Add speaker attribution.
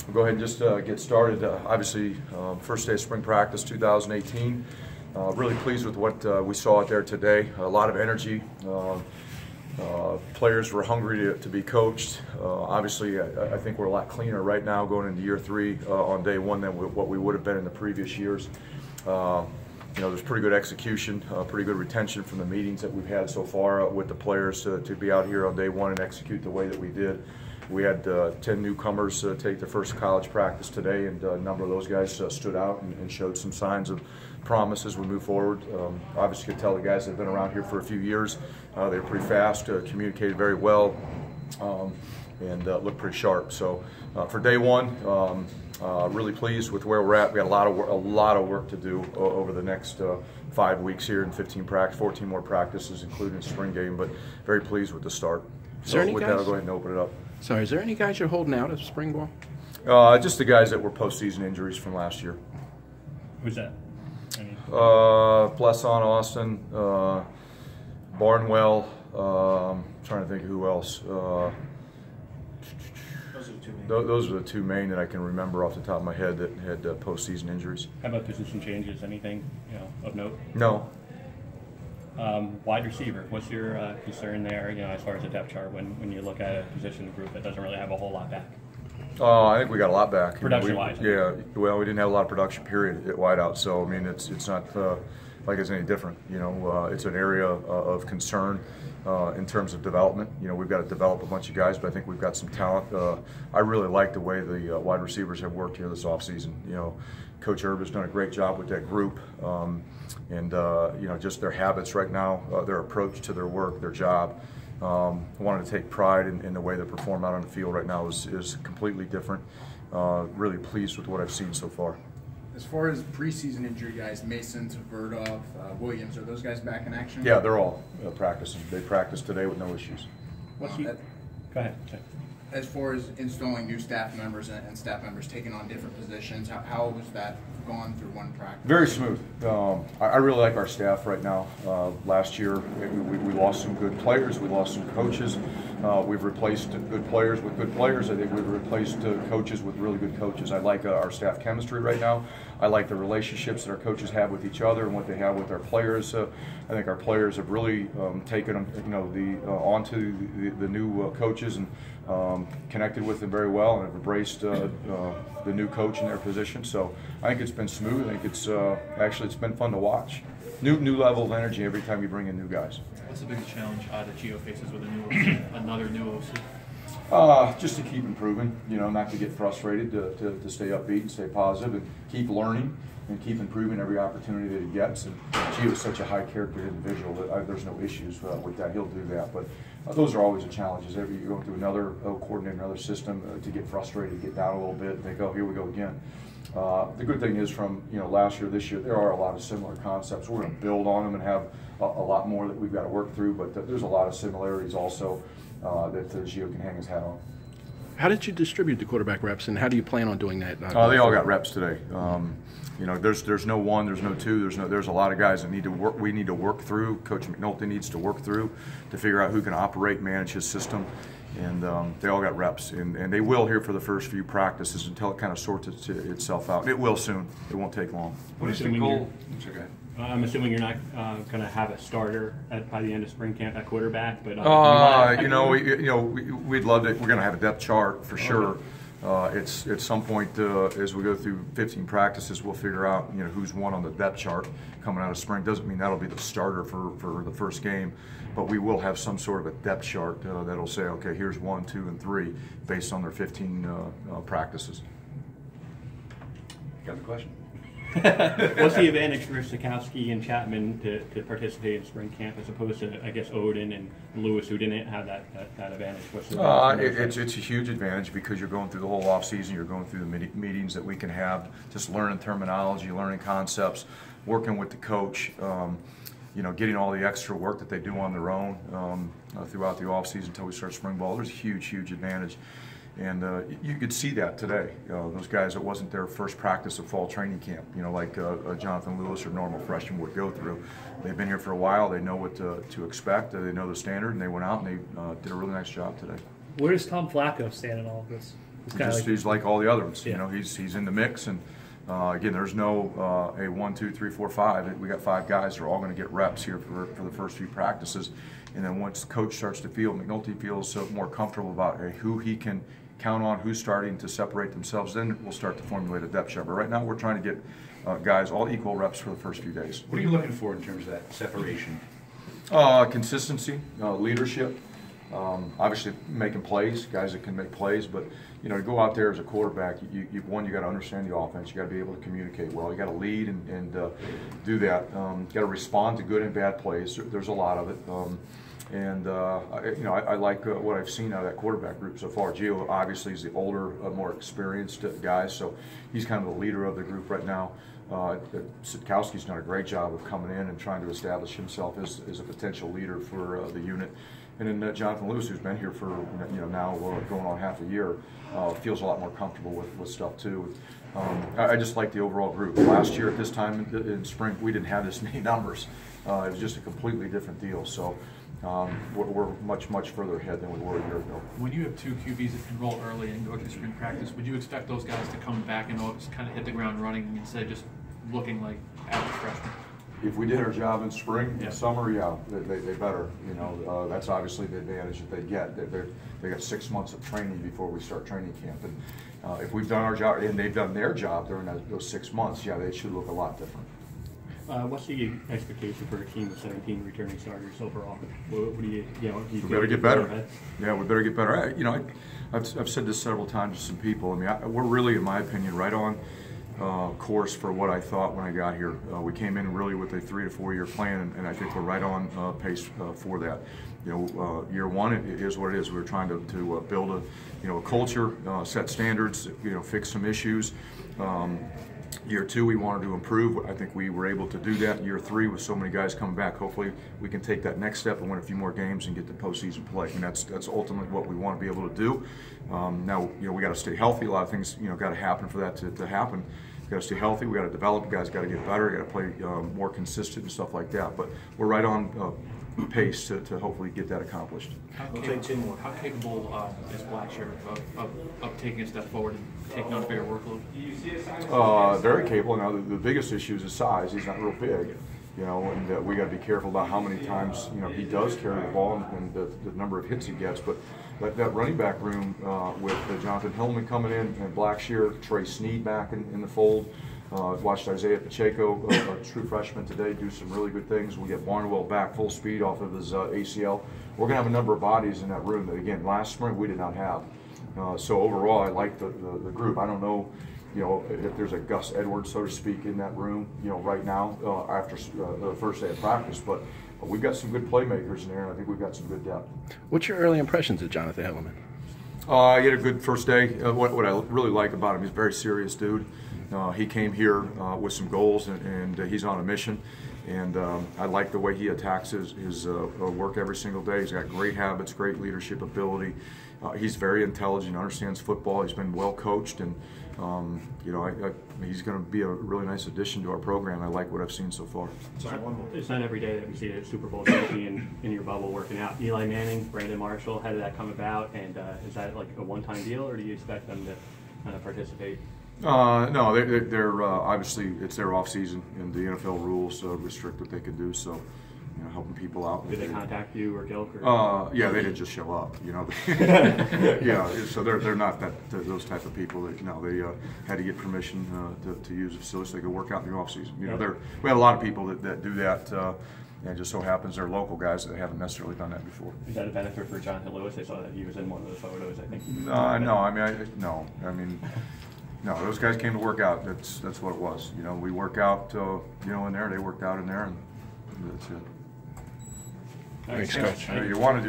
Speaker 1: We'll go ahead and just get started. Obviously, first day of spring practice 2018. Really pleased with what we saw out there today. A lot of energy. Players were hungry to be coached. Obviously, I think we're a lot cleaner right now going into year 3 on day 1 than what we would have been in the previous years. There's pretty good execution, pretty good retention from the meetings that we've had so far with the players to be out here on day 1 and execute the way that we did. We had 10 newcomers take their first college practice today, and a number of those guys stood out and showed some signs of promise as we move forward. Obviously, you could tell the guys that have been around here for a few years. They were pretty fast, communicated very well, and looked pretty sharp. So for day 1, really pleased with where we're at. We got a lot of work to do over the next 5 weeks here and 14 more practices, including the spring game. But very pleased with the start. So with that, I'll go ahead and open it up.
Speaker 2: Sorry, is there any guys you're holding out of spring ball?
Speaker 1: Just the guys that were postseason injuries from last year.
Speaker 3: Who's that?
Speaker 1: Blesson, Austin, Barnwell. Trying to think of who else. Those are the two main that I can remember off the top of my head that had postseason injuries.
Speaker 3: How about position changes? Anything of note?
Speaker 1: No.
Speaker 3: Wide receiver. What's your concern there? As far as the depth chart, when you look at a position group that doesn't really have a whole lot back.
Speaker 1: I think we got a lot back.
Speaker 3: Production-wise.
Speaker 1: Yeah. Well, we didn't have a lot of production period at wideout, so I mean it's not like it's any different. It's an area of concern in terms of development. We've got to develop a bunch of guys, but I think we've got some talent. I really like the way the wide receivers have worked here this offseason. Coach Herb has done a great job with that group, and just their habits right now, their approach to their work, their job. Wanted to take pride in the way they perform out on the field right now is completely different. Really pleased with what I've seen so far.
Speaker 4: As far as preseason injury guys, Mason, Tverdov, Williams, are those guys back in action?
Speaker 1: Yeah, they're all practicing. They practiced today with no issues.
Speaker 3: Go ahead.
Speaker 4: As far as installing new staff members and staff members taking on different positions, how was that gone through one practice?
Speaker 1: Very smooth. I really like our staff right now. Last year we lost some good players. We lost some coaches. We've replaced good players with good players. I think we've replaced coaches with really good coaches. I like our staff chemistry right now. I like the relationships that our coaches have with each other and what they have with our players. I think our players have really taken onto the new coaches and connected with them very well and have embraced the new coach in their position. So I think it's been smooth. I think it's actually it's been fun to watch. New level of energy every time you bring in new guys.
Speaker 5: What's the biggest challenge that Gio faces with another new OC?
Speaker 1: Just to keep improving, not to get frustrated, to stay upbeat and stay positive and keep learning and keep improving every opportunity that he gets. And Gio is such a high character individual that there's no issues with that. He'll do that. But those are always the challenges. You're going through another coordinator, another system, to get frustrated, get down a little bit, and think, oh, here we go again. The good thing is from last year, this year, there are a lot of similar concepts. We're going to build on them and have a lot more that we've got to work through, but there's a lot of similarities also that Gio can hang his hat on.
Speaker 2: How did you distribute the quarterback reps, and how do you plan on doing that?
Speaker 1: They all got reps today. There's no one, there's no two, there's a lot of guys that need to work. We need to work through. Coach McNulty needs to work through to figure out who can operate, manage his system, and they all got reps, and they will here for the first few practices until it kind of sorts itself out. It will soon. It won't take long.
Speaker 5: What is the goal?
Speaker 3: I'm assuming you're not going to have a starter by the end of spring camp at quarterback, but
Speaker 1: we'd love to. We're going to have a depth chart for sure. It's at some point as we go through 15 practices, we'll figure out who's one on the depth chart coming out of spring. Doesn't mean that'll be the starter for the first game, but we will have some sort of a depth chart that'll say, okay, here's 1, 2, and 3 based on their 15 practices. Got the question?
Speaker 3: What's the advantage for Sikowski and Chapman to participate in spring camp as opposed to, I guess, Odin and Lewis, who didn't have that advantage? What's the
Speaker 1: it's a huge advantage because you're going through the whole off season. You're going through the meetings that we can have, just learning terminology, learning concepts, working with the coach. Getting all the extra work that they do on their own throughout the off season until we start spring ball. There's a huge advantage. And you could see that today. Those guys, it wasn't their first practice of fall training camp, like Jonathan Lewis or normal freshmen would go through. They've been here for a while. They know what to expect. They know the standard, and they went out and they did a really nice job today.
Speaker 6: Where does Tom Flacco stand in all of this?
Speaker 1: He's like all the others.
Speaker 2: Yeah.
Speaker 1: You know, he's in the mix, and again, there's no a 1, 2, 3, 4, 5. We got 5 guys that are all going to get reps here for the first few practices, and then once the coach starts to feel, McNulty feels more comfortable about who he can count on, who's starting to separate themselves, then we'll start to formulate a depth chart. But right now, we're trying to get guys all equal reps for the first few days.
Speaker 6: What are you looking for in terms of that separation?
Speaker 1: Consistency, leadership, obviously making plays, guys that can make plays, but you know, to go out there as a quarterback, you got to understand the offense, you got to be able to communicate well, you got to lead and do that. You got to respond to good and bad plays. There's a lot of it. You know, I like what I've seen out of that quarterback group so far. Gio obviously is the older, more experienced guy, so he's kind of the leader of the group right now. Sitkowski's done a great job of coming in and trying to establish himself as a potential leader for the unit. And then Jonathan Lewis, who's been here for now going on half a year, feels a lot more comfortable with stuff too. I just like the overall group. Last year at this time in spring, we didn't have this many numbers. It was just a completely different deal. So we're much further ahead than we were a year ago.
Speaker 5: When you have 2 QBs that can roll early and go to spring practice, would you expect those guys to come back and just kind of hit the ground running instead of just looking like average freshmen?
Speaker 1: If we did our job in spring,
Speaker 5: Yeah.
Speaker 1: in summer, yeah, they better. You know, that's obviously the advantage that they get. They got 6 months of training before we start training camp, and if we've done our job and they've done their job during those 6 months, yeah, they should look a lot different.
Speaker 3: What's the expectation for a team of 17 returning starters overall? What do you know? Do you
Speaker 1: We
Speaker 3: feel
Speaker 1: better get
Speaker 3: further
Speaker 1: better.
Speaker 3: ahead?
Speaker 1: Yeah, we better get better. You know, I've said this several times to some people. I mean, we're really, in my opinion, right on course for what I thought when I got here. We came in really with a 3 to 4 year plan, and I think we're right on pace for that. You know, year one it is what it is. We're trying to build a culture, set standards, fix some issues. Year 2, we wanted to improve. I think we were able to do that. Year 3, with so many guys coming back, hopefully we can take that next step and win a few more games and get to postseason play. And that's ultimately what we want to be able to do. Now, we got to stay healthy. A lot of things, got to happen for that to happen. We got to stay healthy. We got to develop. Guys got to get better. Got to play more consistent and stuff like that. But we're right on pace to hopefully get that accomplished.
Speaker 5: How capable is Blackshear of taking a step forward and taking on a bigger workload?
Speaker 1: Very capable. Now, the biggest issue is his size. He's not real big, and we got to be careful about how many times he does carry the ball and the number of hits he gets. But that running back room with Jonathan Hillman coming in and Blackshear, Trey Sneed back in the fold. Watched Isaiah Pacheco, a true freshman today, do some really good things. We get Barnwell back full speed off of his ACL. We're going to have a number of bodies in that room that, again, last spring we did not have. So overall, I like the group. I don't know, if there's a Gus Edwards, so to speak, in that room, right now after the first day of practice. But we've got some good playmakers in there, and I think we've got some good depth.
Speaker 2: What's your early impressions of Jonathan Hillman?
Speaker 1: He had a good first day. What I really like about him, he's a very serious dude. He came here with some goals, and he's on a mission. And I like the way he attacks his work every single day. He's got great habits, great leadership ability. He's very intelligent, understands football. He's been well coached, and he's going to be a really nice addition to our program. I like what I've seen so far.
Speaker 3: It's not every day that we see a Super Bowl champion in your bubble working out. Eli Manning, Brandon Marshall, how did that come about? And is that like a one-time deal, or do you expect them to kind of participate?
Speaker 1: No, they're obviously it's their off season, and the NFL rules restrict what they can do. So, helping people out.
Speaker 3: Did they contact you or Gilk? Or?
Speaker 1: Yeah, they didn't just show up. Yeah, so they're not those type of people that they had to get permission to use the facility so they could work out in the off season. We have a lot of people that do that. And it just so happens they're local guys that haven't necessarily done that before.
Speaker 3: Is that a benefit for Jonathan Lewis? I saw that he was in one of the photos, I think.
Speaker 1: No, those guys came to work out. That's what it was. We work out, in there. They worked out in there, and that's it.
Speaker 2: Thanks, Coach.
Speaker 1: You want to do.